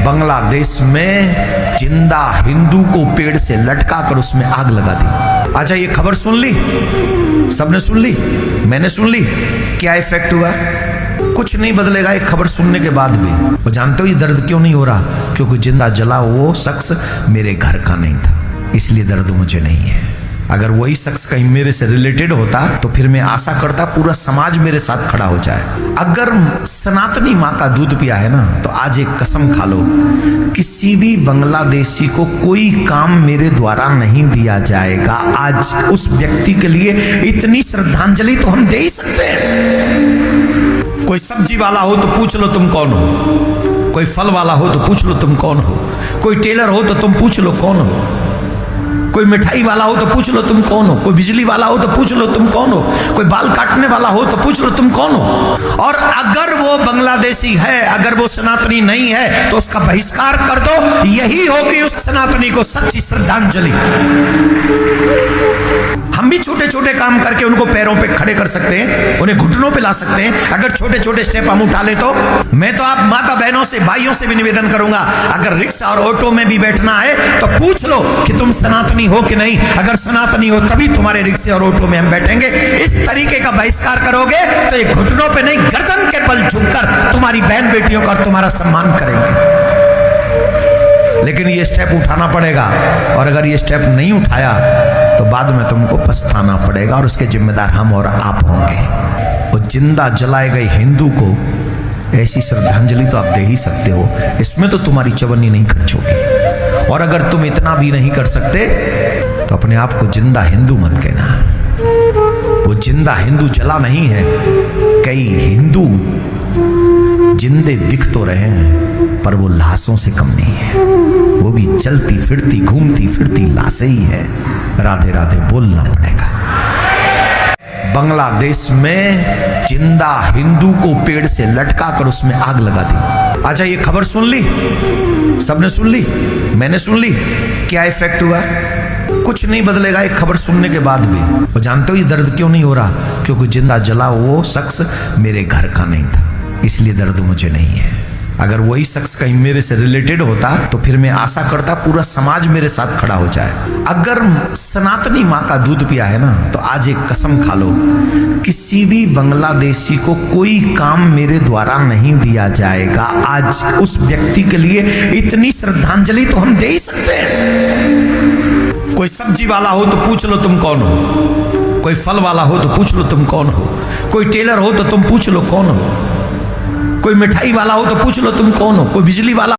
बांग्लादेश में जिंदा हिंदू को पेड़ से लटका कर उसमें आग लगा दी। अच्छा, ये खबर सुन ली, सबने सुन ली, मैंने सुन ली, क्या इफेक्ट हुआ? कुछ नहीं बदलेगा एक खबर सुनने के बाद भी। वो जानते हो ये दर्द क्यों नहीं हो रहा? क्योंकि जिंदा जला वो शख्स मेरे घर का नहीं था, इसलिए दर्द मुझे नहीं है। अगर वही शख्स कहीं मेरे से रिलेटेड होता तो फिर मैं आशा करता पूरा समाज मेरे साथ खड़ा हो जाए। अगर सनातनी माँ का दूध पिया है ना, तो आज एक कसम खा लो, किसी भी बांग्लादेशी को कोई काम मेरे द्वारा नहीं दिया जाएगा। आज उस व्यक्ति के लिए इतनी श्रद्धांजलि तो हम दे ही सकते हैं। कोई सब्जी वाला हो तो पूछ लो तुम कौन हो, कोई फल वाला हो तो पूछ लो तुम कौन हो, कोई टेलर हो तो तुम पूछ लो कौन हो, कोई मिठाई वाला हो तो पूछ लो तुम कौन हो, कोई बिजली वाला हो तो पूछ लो तुम कौन हो, कोई बाल काटने वाला हो तो पूछ लो तुम कौन हो। और अगर वो बांग्लादेशी है, अगर वो सनातनी नहीं है, तो उसका बहिष्कार कर दो। यही होगी उस सनातनी को सच्ची श्रद्धांजलि। हम भी छोटे छोटे काम करके उनको पैरों पे खड़े कर सकते हैं, उन्हें घुटनों पे ला सकते हैं। अगर छोटे छोटे स्टेप हम उठा ले तो मैं तो आप माता बहनों से, भाइयों से भी निवेदन करूंगा, अगर रिक्शा और ऑटो में भी बैठना है तो पूछ लो कि तुम सनातनी हो कि नहीं। अगर सनातनी हो तभी तुम्हारे रिक्शे और ऑटो में हम बैठेंगे। इस तरीके का बहिष्कार करोगे तो ये घुटनों पे नहीं, गर्दन के बल झुककर तुम्हारी बहन बेटियों का और तुम्हारा सम्मान करेंगे। लेकिन ये स्टेप उठाना पड़ेगा, और अगर ये स्टेप नहीं उठाया तो बाद में तुमको पछताना पड़ेगा, और उसके जिम्मेदार हम और आप होंगे। वो जिंदा जलाए गए हिंदू को ऐसी श्रद्धांजलि तो आप दे ही सकते हो, इसमें तो तुम्हारी चवन्नी नहीं खर्च होगी। और अगर तुम इतना भी नहीं कर सकते तो अपने आप को जिंदा हिंदू मत कहना। वो जिंदा हिंदू जला नहीं है। कई हिंदू जिंदे दिख तो रहे हैं पर वो लाशों से कम नहीं है, वो भी चलती फिरती घूमती फिरती लाशें ही है। राधे राधे बोलना पड़ेगा। बांग्लादेश में जिंदा हिंदू को पेड़ से लटका कर उसमें आग लगा दी। अच्छा, ये खबर सुन ली, सबने सुन ली, मैंने सुन ली, क्या इफेक्ट हुआ? कुछ नहीं बदलेगा एक खबर सुनने के बाद भी। वो जानते हो ये दर्द क्यों नहीं हो रहा? क्योंकि जिंदा जला वो शख्स मेरे घर का नहीं था, इसलिए दर्द मुझे नहीं है। अगर वही शख्स कहीं मेरे से रिलेटेड होता तो फिर मैं आशा करता पूरा समाज मेरे साथ खड़ा हो जाए। अगर सनातनी माँ का दूध पिया है ना, तो आज एक कसम खा लो, किसी भी बांग्लादेशी को कोई काम मेरे द्वारा नहीं दिया जाएगा। आज उस व्यक्ति के लिए इतनी श्रद्धांजलि तो हम दे ही सकते हैं। कोई सब्जी वाला हो तो पूछ लो तुम कौन हो, कोई फल वाला हो तो पूछ लो तुम कौन हो, कोई टेलर हो तो तुम पूछ लो कौन हो, कोई मिठाई वाला हो तो पूछ लो तुम कौन हो, कोई बिजली वाला